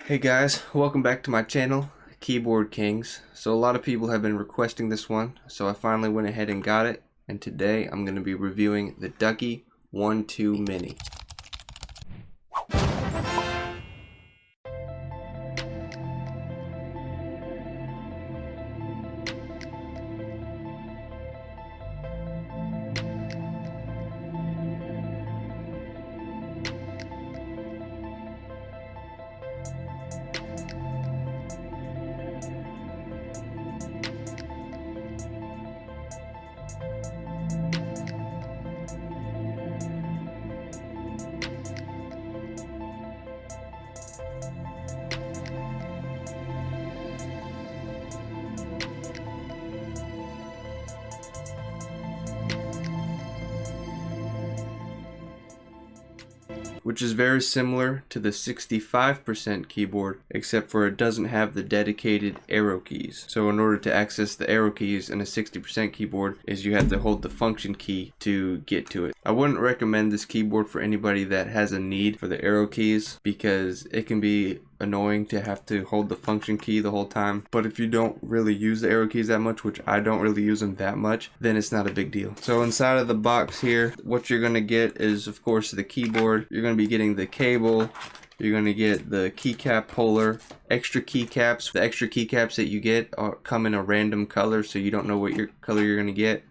Hey guys, welcome back to my channel, Keyboard Kings. So a lot of people have been requesting this one, so I finally went ahead and got it, and today I'm going to be reviewing the Ducky One 2 Mini. Which is very similar to the 65% keyboard, except for it doesn't have the dedicated arrow keys. So in order to access the arrow keys in a 60% keyboard is you have to hold the function key to get to it. I wouldn't recommend this keyboard for anybody that has a need for the arrow keys because it can be annoying to have to hold the function key the whole time. But if you don't really use the arrow keys that much, which I don't really use them that much, then it's not a big deal. So inside of the box here, what you're gonna get is of course the keyboard. You're gonna be getting the cable. You're gonna get the keycap holder, extra keycaps. The extra keycaps that you get come in a random color, so you don't know what color you're gonna get.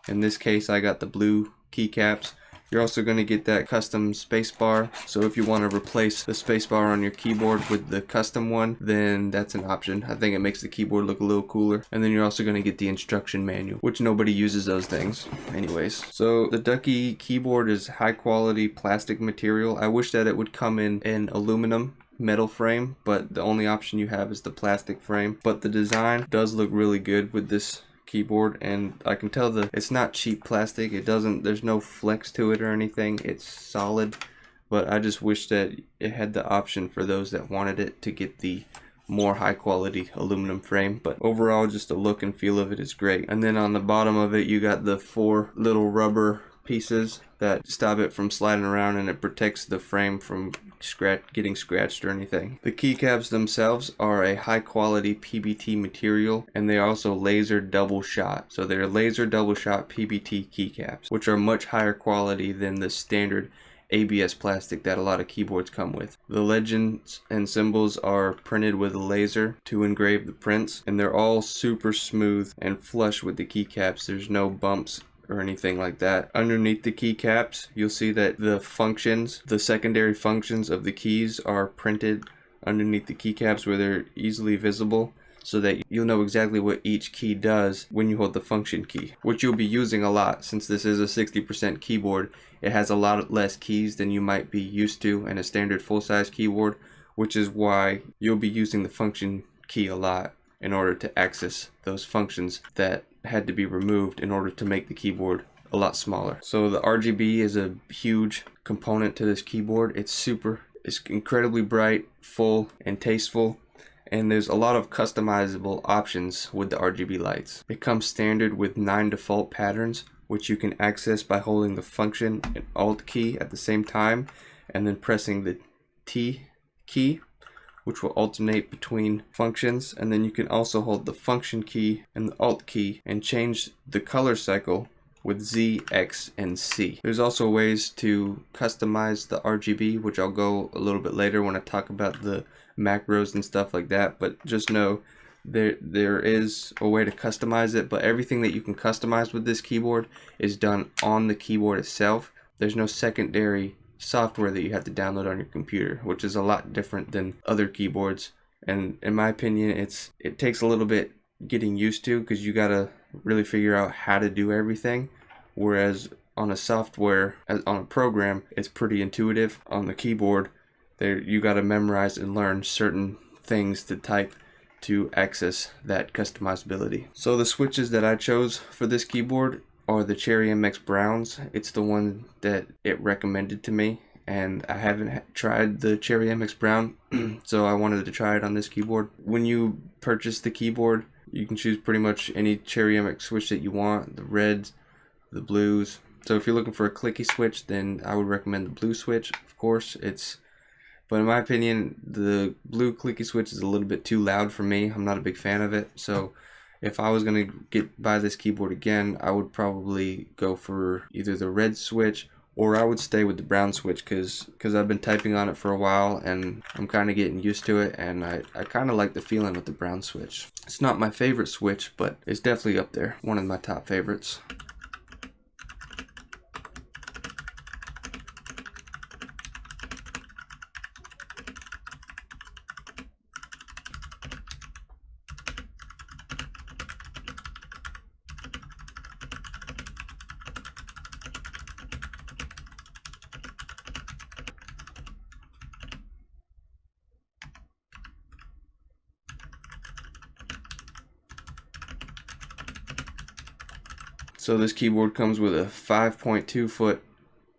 In this case, I got the blue keycaps. You're also going to get that custom spacebar, so if you want to replace the spacebar on your keyboard with the custom one, then that's an option. I think it makes the keyboard look a little cooler. And then you're also going to get the instruction manual, which nobody uses those things anyways. So the Ducky keyboard is high quality plastic material. I wish that it would come in an aluminum metal frame, but the only option you have is the plastic frame. But the design does look really good with this keyboard, and I can tell that it's not cheap plastic. There's no flex to it or anything. It's solid, but I just wish that it had the option for those that wanted it to get the more high quality aluminum frame. But overall, just the look and feel of it is great. And then on the bottom of it, you got the 4 little rubber pieces that stop it from sliding around, and it protects the frame from getting scratched or anything. The keycaps themselves are a high quality PBT material, and they are also laser double shot. So they're laser double shot PBT keycaps, which are much higher quality than the standard ABS plastic that a lot of keyboards come with. The legends and symbols are printed with a laser to engrave the prints, and they're all super smooth and flush with the keycaps. There's no bumps or anything like that. Underneath the keycaps, you'll see that the secondary functions of the keys are printed underneath the keycaps where they're easily visible, so that you'll know exactly what each key does when you hold the function key, which you'll be using a lot. Since this is a 60% keyboard, it has a lot less keys than you might be used to in a standard full-size keyboard, which is why you'll be using the function key a lot in order to access those functions that had to be removed in order to make the keyboard a lot smaller. So the RGB is a huge component to this keyboard. It's incredibly bright, full, and tasteful, and there's a lot of customizable options with the RGB lights. It comes standard with 9 default patterns, which you can access by holding the function and alt key at the same time, and then pressing the T key, which will alternate between functions. And then you can also hold the function key and the alt key and change the color cycle with Z, X, and C. There's also ways to customize the RGB, which I'll go a little bit later when I talk about the macros and stuff like that. But just know there is a way to customize it, but everything that you can customize with this keyboard is done on the keyboard itself. There's no secondary software that you have to download on your computer, which is a lot different than other keyboards. And in my opinion, it takes a little bit getting used to, because you gotta really figure out how to do everything, whereas on a program, it's pretty intuitive. On the keyboard, you gotta memorize and learn certain things to type to access that customizability. So the switches that I chose for this keyboard are the Cherry MX Browns. It's the one that it recommended to me, and I haven't tried the Cherry MX Brown, so I wanted to try it on this keyboard. When you purchase the keyboard, you can choose pretty much any Cherry MX switch that you want, the reds, the blues. So if you're looking for a clicky switch, then I would recommend the blue switch. Of course, it's But in my opinion, the blue clicky switch is a little bit too loud for me. I'm not a big fan of it. So if I was gonna buy this keyboard again, I would probably go for either the red switch, or I would stay with the brown switch because I've been typing on it for a while and I'm kind of getting used to it, and I kind of like the feeling with the brown switch. It's not my favorite switch, but it's definitely up there, one of my top favorites. So this keyboard comes with a 5.2 foot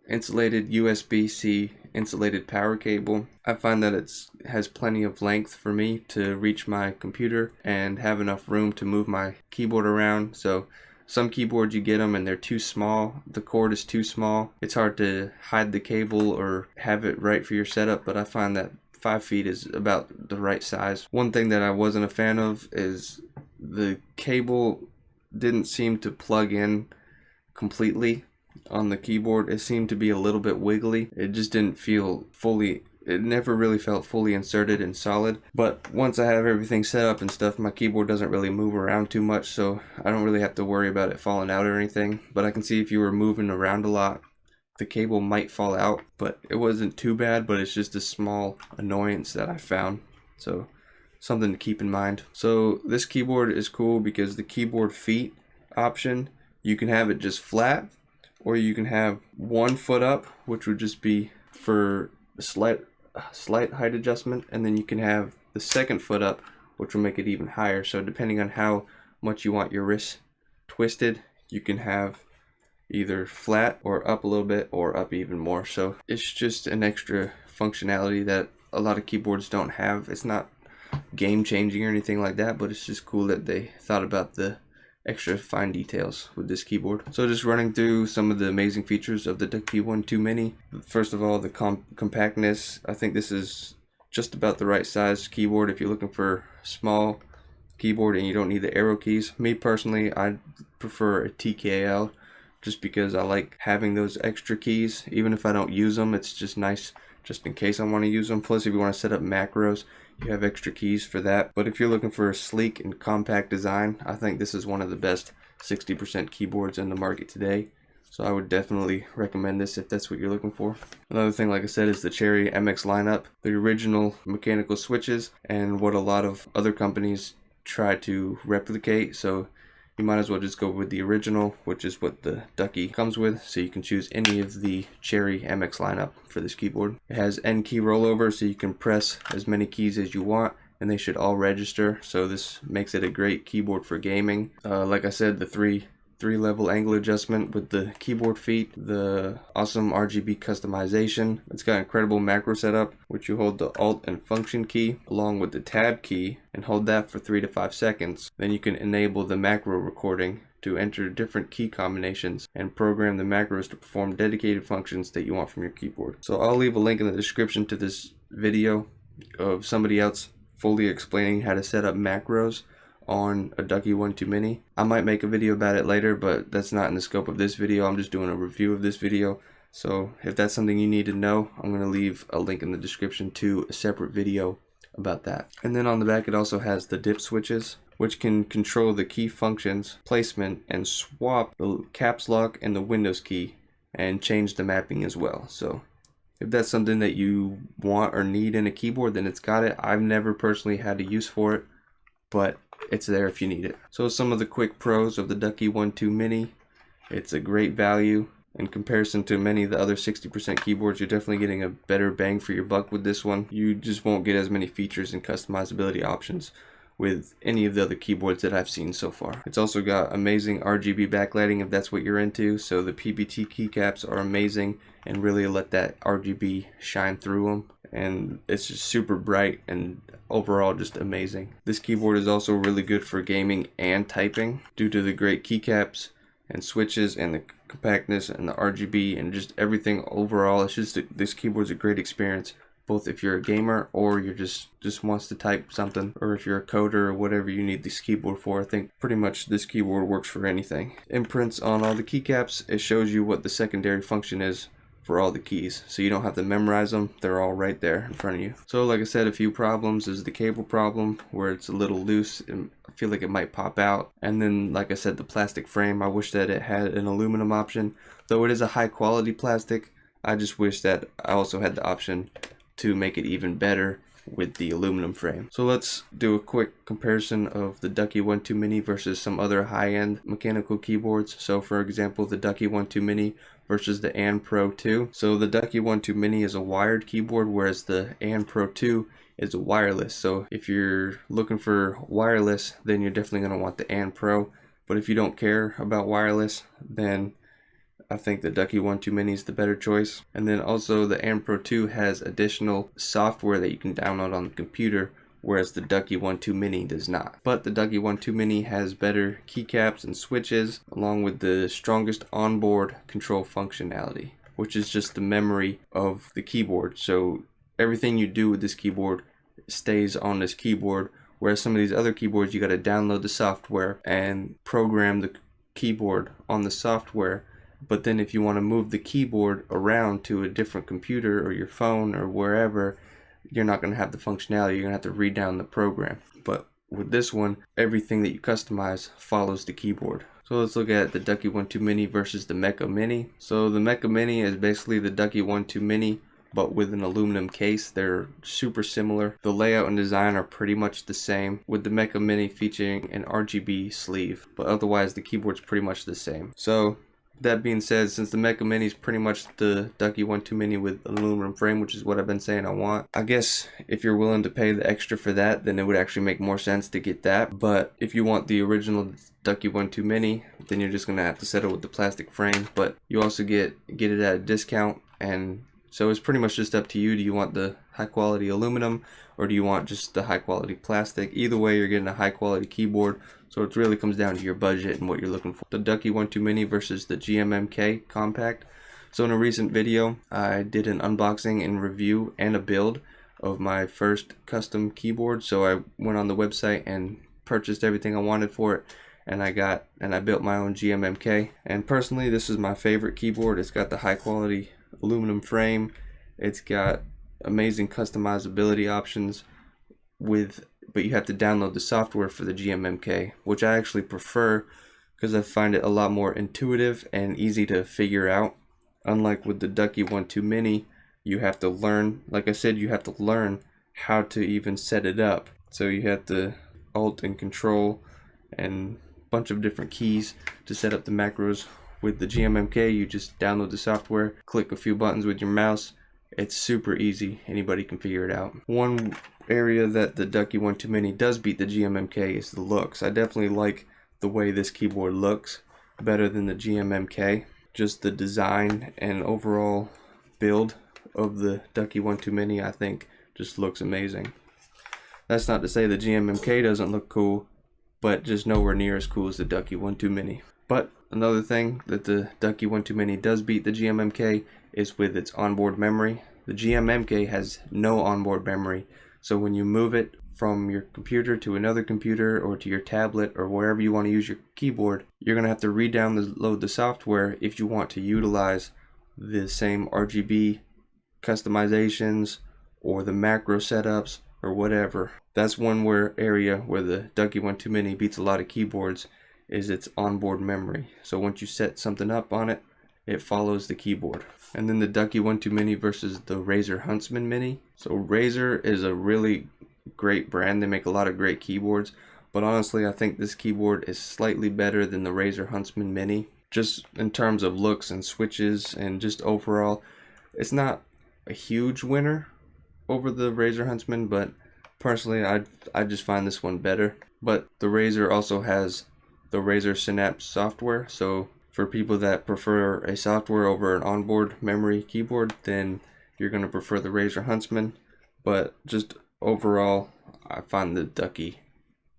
insulated USB-C insulated power cable. I find that it has plenty of length for me to reach my computer and have enough room to move my keyboard around. So some keyboards you get them and they're too small, the cord is too small, it's hard to hide the cable or have it right for your setup, but I find that 5 feet is about the right size. One thing that I wasn't a fan of is the cable didn't seem to plug in completely on the keyboard. It seemed to be a little bit wiggly. It just didn't feel fully, it never really felt fully inserted and solid. But once I have everything set up and stuff, my keyboard doesn't really move around too much, so I don't really have to worry about it falling out or anything. But I can see if you were moving around a lot, the cable might fall out, but it wasn't too bad. But it's just a small annoyance that I found, so something to keep in mind. So this keyboard is cool because the keyboard feet option, you can have it just flat, or you can have 1 foot up, which would just be for a slight height adjustment, and then you can have the 2nd foot up, which will make it even higher. So depending on how much you want your wrist twisted, you can have either flat or up a little bit or up even more. So it's just an extra functionality that a lot of keyboards don't have. It's not game changing or anything like that, but it's just cool that they thought about the extra fine details with this keyboard. So just running through some of the amazing features of the Ducky One 2 Mini. First of all, the compactness. I think this is just about the right size keyboard if you're looking for small keyboard and you don't need the arrow keys. Me personally, I prefer a TKL just because I like having those extra keys. Even if I don't use them, it's just nice just in case I want to use them. Plus, if you want to set up macros, you have extra keys for that. But if you're looking for a sleek and compact design, I think this is one of the best 60% keyboards in the market today. So I would definitely recommend this if that's what you're looking for. Another thing, like I said, is the Cherry MX lineup. The original mechanical switches and what a lot of other companies try to replicate. So you might as well just go with the original, which is what the Ducky comes with. So you can choose any of the Cherry MX lineup for this keyboard. It has N key rollover, so you can press as many keys as you want, and they should all register. So this makes it a great keyboard for gaming. Like I said, the three level angle adjustment with the keyboard feet, the awesome RGB customization. It's got incredible macro setup, which you hold the Alt and Function key along with the Tab key and hold that for 3 to 5 seconds. Then you can enable the macro recording to enter different key combinations and program the macros to perform dedicated functions that you want from your keyboard. So I'll leave a link in the description to this video of somebody else fully explaining how to set up macros on a Ducky One 2 Mini. I might make a video about it later, but that's not in the scope of this video. I'm just doing a review of this video. So if that's something you need to know, I'm going to leave a link in the description to a separate video about that. And then on the back, it also has the dip switches, which can control the key functions, placement, and swap the caps lock and the Windows key and change the mapping as well. So if that's something that you want or need in a keyboard, then it's got it. I've never personally had a use for it, but it's there if you need it. So some of the quick pros of the Ducky One 2 Mini. It's a great value in comparison to many of the other 60% keyboards. You're definitely getting a better bang for your buck with this one. You just won't get as many features and customizability options with any of the other keyboards that I've seen so far. It's also got amazing RGB backlighting if that's what you're into. So the PBT keycaps are amazing and really let that RGB shine through them. And it's just super bright and overall just amazing. This keyboard is also really good for gaming and typing due to the great keycaps and switches and the compactness and the RGB and just everything overall. It's just this keyboard's a great experience both if you're a gamer or you're just wants to type something, or if you're a coder or whatever you need this keyboard for. I think pretty much this keyboard works for anything. Imprints on all the keycaps, it shows you what the secondary function is for all the keys, so you don't have to memorize them. They're all right there in front of you. So like I said, a few problems is the cable problem, where it's a little loose and I feel like it might pop out. And then like I said, the plastic frame, I wish that it had an aluminum option. Though it is a high quality plastic, I just wish that I also had the option to make it even better with the aluminum frame. So let's do a quick comparison of the Ducky One 2 Mini versus some other high-end mechanical keyboards. So for example, the Ducky One 2 Mini versus the AN Pro 2. So the Ducky One 2 Mini is a wired keyboard, whereas the AN Pro 2 is a wireless. So if you're looking for wireless, then you're definitely going to want the AN Pro. But if you don't care about wireless, then I think the Ducky One 2 Mini is the better choice. And then also the AN Pro 2 has additional software that you can download on the computer, whereas the Ducky One 2 Mini does not. But the Ducky One 2 Mini has better keycaps and switches, along with the strongest onboard control functionality, which is just the memory of the keyboard. So everything you do with this keyboard stays on this keyboard, whereas some of these other keyboards, you got to download the software and program the keyboard on the software. But then if you want to move the keyboard around to a different computer or your phone or wherever, you're not going to have the functionality. You're going to have to read down the program. But with this one, everything that you customize follows the keyboard. So let's look at the Ducky One 2 Mini versus the Mecha Mini. So the Mecha Mini is basically the Ducky One 2 Mini, but with an aluminum case. They're super similar. The layout and design are pretty much the same, with the Mecha Mini featuring an RGB sleeve, but otherwise the keyboard's pretty much the same. So that being said, since the Mecha Mini is pretty much the Ducky One 2 Mini with an aluminum frame, which is what I've been saying I want, I guess if you're willing to pay the extra for that, then it would actually make more sense to get that. But if you want the original Ducky One 2 Mini, then you're just gonna have to settle with the plastic frame. But you also get it at a discount, and so it's pretty much just up to you. Do you want the high quality aluminum, or do you want just the high quality plastic? Either way, you're getting a high quality keyboard. So it really comes down to your budget and what you're looking for. The Ducky One 2 Mini versus the Gmmk Compact. So in a recent video, I did an unboxing and review and a build of my first custom keyboard. So I went on the website and purchased everything I wanted for it, and I built my own Gmmk. And personally, this is my favorite keyboard. It's got the high quality aluminum frame. It's got amazing customizability options but you have to download the software for the Gmmk, which I actually prefer because I find it a lot more intuitive and easy to figure out. Unlike with the Ducky One 2 Mini, you have to learn, like I said, you have to learn how to even set it up. So you have to Alt and Control and a bunch of different keys to set up the macros. With the Gmmk, you just download the software, click a few buttons with your mouse. It's super easy. Anybody can figure it out. One area that the Ducky One 2 Mini does beat the Gmmk is the looks. I definitely like the way this keyboard looks better than the Gmmk. Just the design and overall build of the Ducky One 2 Mini, I think, just looks amazing. That's not to say the Gmmk doesn't look cool, but just nowhere near as cool as the Ducky One 2 Mini. But another thing that the Ducky One 2 Mini does beat the Gmmk is with its onboard memory. The Gmmk has no onboard memory, so when you move it from your computer to another computer or to your tablet or wherever you want to use your keyboard, you're going to have to re-download the software if you want to utilize the same RGB customizations or the macro setups or whatever. That's one area where the Ducky One 2 Mini beats a lot of keyboards, is its onboard memory. So once you set something up on it, it follows the keyboard. And then the Ducky One 2 Mini versus the Razer Huntsman Mini. So Razer is a really great brand. They make a lot of great keyboards, but honestly I think this keyboard is slightly better than the Razer Huntsman Mini, just in terms of looks and switches and just overall. It's not a huge winner over the Razer Huntsman, but personally I just find this one better. But the Razer also has the Razer Synapse software, so for people that prefer a software over an onboard memory keyboard, then you're going to prefer the Razer Huntsman. But just overall, I find the Ducky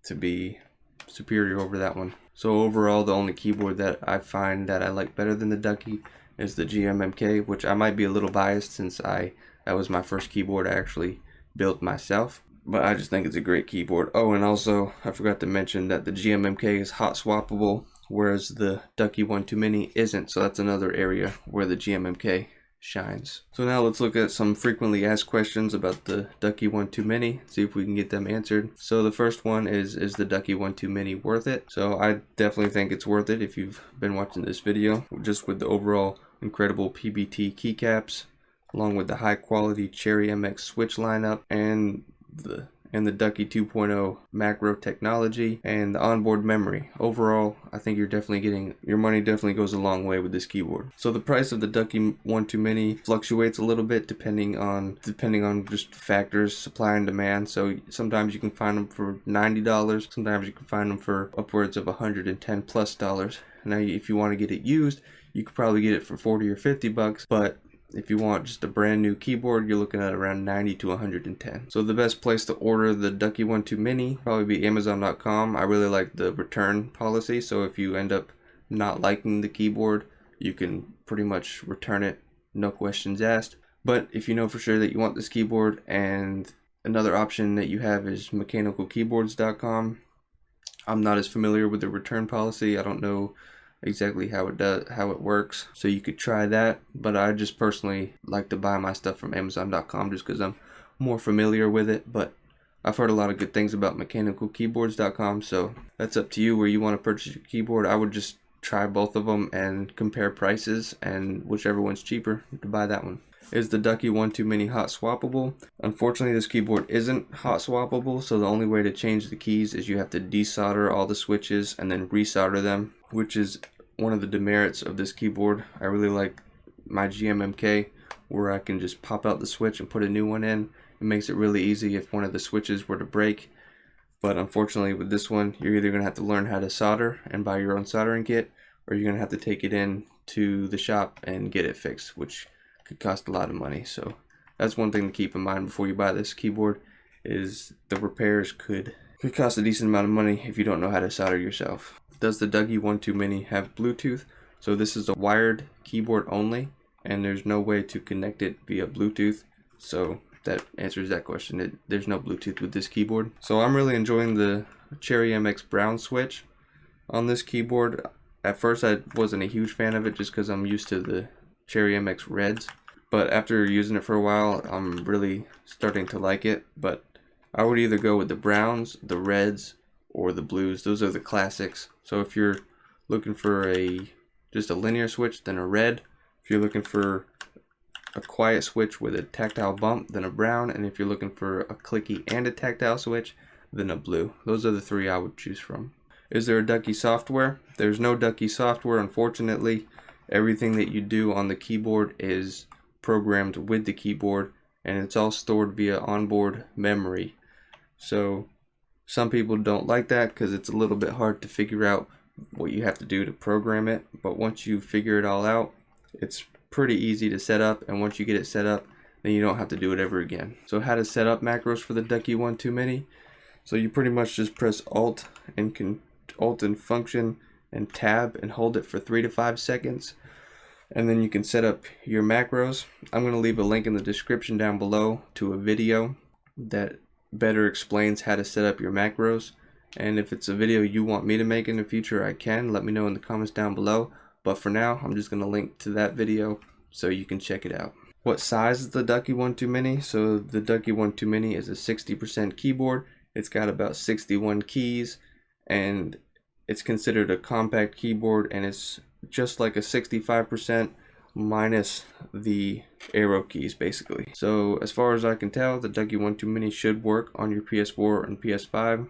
to be superior over that one. So overall, the only keyboard that I find that I like better than the Ducky is the Gmmk, which I might be a little biased since I That was my first keyboard I actually built myself. But I just think it's a great keyboard. Oh, and also I forgot to mention that the Gmmk is hot swappable, whereas the Ducky One Mini isn't. So that's another area where the Gmmk shines. So now let's look at some frequently asked questions about the Ducky One Mini, see if we can get them answered. So the first one is the Ducky One Mini worth it? So I definitely think it's worth it if you've been watching this video, just with the overall incredible PBT keycaps, along with the high quality Cherry MX switch lineup, and the Ducky 2.0 macro technology and the onboard memory. Overall, I think you're definitely getting, your money definitely goes a long way with this keyboard. So the price of the Ducky One Mini fluctuates a little bit depending on just factors, supply and demand. So sometimes you can find them for $90, sometimes you can find them for upwards of $110+. Now if you want to get it used, you could probably get it for 40 or 50 bucks, but if you want just a brand new keyboard, you're looking at around 90 to 110. So the best place to order the Ducky One Mini probably be Amazon.com. I really like the return policy, so if you end up not liking the keyboard, you can pretty much return it, no questions asked. But if you know for sure that you want this keyboard, and another option that you have is mechanicalkeyboards.com. I'm not as familiar with the return policy. I don't know exactly how it works, so you could try that, but I just personally like to buy my stuff from Amazon.com just because I'm more familiar with it. But I've heard a lot of good things about mechanicalkeyboards.com, so that's up to you where you want to purchase your keyboard. I would just try both of them and compare prices, and whichever one's cheaper, to buy that one. Is the Ducky One Mini hot swappable? Unfortunately, this keyboard isn't hot swappable, so the only way to change the keys is you have to desolder all the switches and then resolder them, which is one of the demerits of this keyboard. I really like my Gmmk, where I can just pop out the switch and put a new one in. It makes it really easy if one of the switches were to break. But unfortunately with this one, you're either going to have to learn how to solder and buy your own soldering kit, or you're going to have to take it in to the shop and get it fixed, which could cost a lot of money. So that's one thing to keep in mind before you buy this keyboard, is the repairs could cost a decent amount of money if you don't know how to solder yourself. Does the Ducky One Mini have Bluetooth? So this is a wired keyboard only, and there's no way to connect it via Bluetooth. So that answers that question. There's no Bluetooth with this keyboard. So I'm really enjoying the Cherry MX brown switch on this keyboard. At first I wasn't a huge fan of it just because I'm used to the Cherry MX reds, but after using it for a while, I'm really starting to like it. But I would either go with the browns, the reds, or the blues. Those are the classics. So if you're looking for just a linear switch, then a red. If you're looking for a quiet switch with a tactile bump, then a brown. And if you're looking for a clicky and a tactile switch, then a blue. Those are the three I would choose from. Is there a Ducky software? There's no Ducky software, unfortunately. Everything that you do on the keyboard is programmed with the keyboard, and it's all stored via onboard memory. So some people don't like that because it's a little bit hard to figure out what you have to do to program it, but once you figure it all out, it's pretty easy to set up, and once you get it set up, then you don't have to do it ever again. So how to set up macros for the Ducky One Mini? So you pretty much just press Alt and Function and Tab and hold it for 3 to 5 seconds, and then you can set up your macros. I'm going to leave a link in the description down below to a video that better explains how to set up your macros, and if it's a video you want me to make in the future, I can. Let me know in the comments down below, but for now I'm just going to link to that video so you can check it out. What size is the Ducky One Mini? So the Ducky One Mini is a 60% keyboard. It's got about 61 keys, and it's considered a compact keyboard, and it's just like a 65% minus the arrow keys basically. So as far as I can tell, the Ducky One Mini should work on your PS4 and PS5.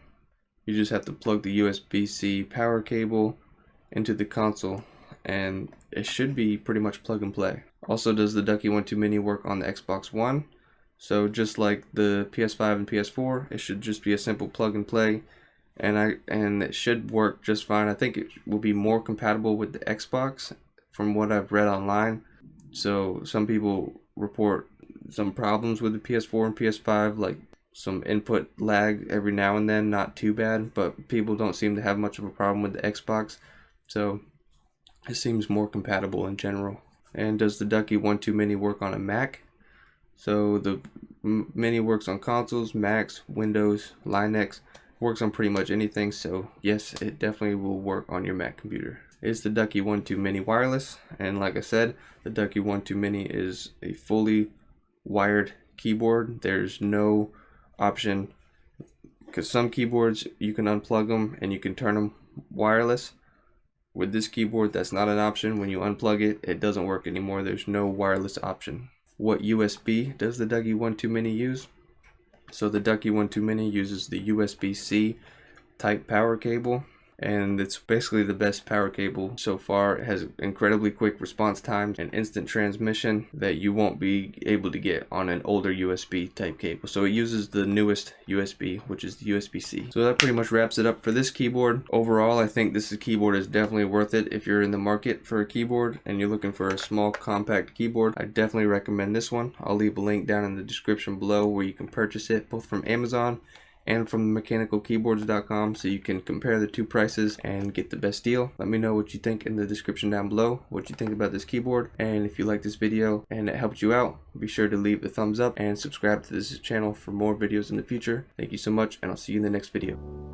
You just have to plug the USB-C power cable into the console, and it should be pretty much plug and play. Also, does the Ducky One Mini work on the Xbox One? So just like the PS5 and PS4, it should just be a simple plug and play, and it should work just fine. I think it will be more compatible with the Xbox from what I've read online. So some people report some problems with the PS4 and PS5, like some input lag every now and then, not too bad, but people don't seem to have much of a problem with the Xbox. So it seems more compatible in general. And does the Ducky One Mini work on a Mac? So the Mini works on consoles, Macs, Windows, Linux, works on pretty much anything. So yes, it definitely will work on your Mac computer. It's the Ducky One 2 Mini wireless, and like I said, the Ducky One 2 Mini is a fully wired keyboard. There's no option, because some keyboards you can unplug them and you can turn them wireless. With this keyboard, that's not an option. When you unplug it, it doesn't work anymore. There's no wireless option. What USB does the Ducky One 2 Mini use? So the Ducky One 2 Mini uses the USB-C type power cable, and it's basically the best power cable so far. It has incredibly quick response times and instant transmission that you won't be able to get on an older USB type cable. So it uses the newest USB, which is the USB-C. So that pretty much wraps it up for this keyboard. Overall, I think this keyboard is definitely worth it. If you're in the market for a keyboard and you're looking for a small compact keyboard, I definitely recommend this one. I'll leave a link down in the description below where you can purchase it both from Amazon and from mechanicalkeyboards.com, so you can compare the two prices and get the best deal. Let me know what you think in the description down below, what you think about this keyboard, and if you like this video and it helped you out, be sure to leave a thumbs up and subscribe to this channel for more videos in the future. Thank you so much, and I'll see you in the next video.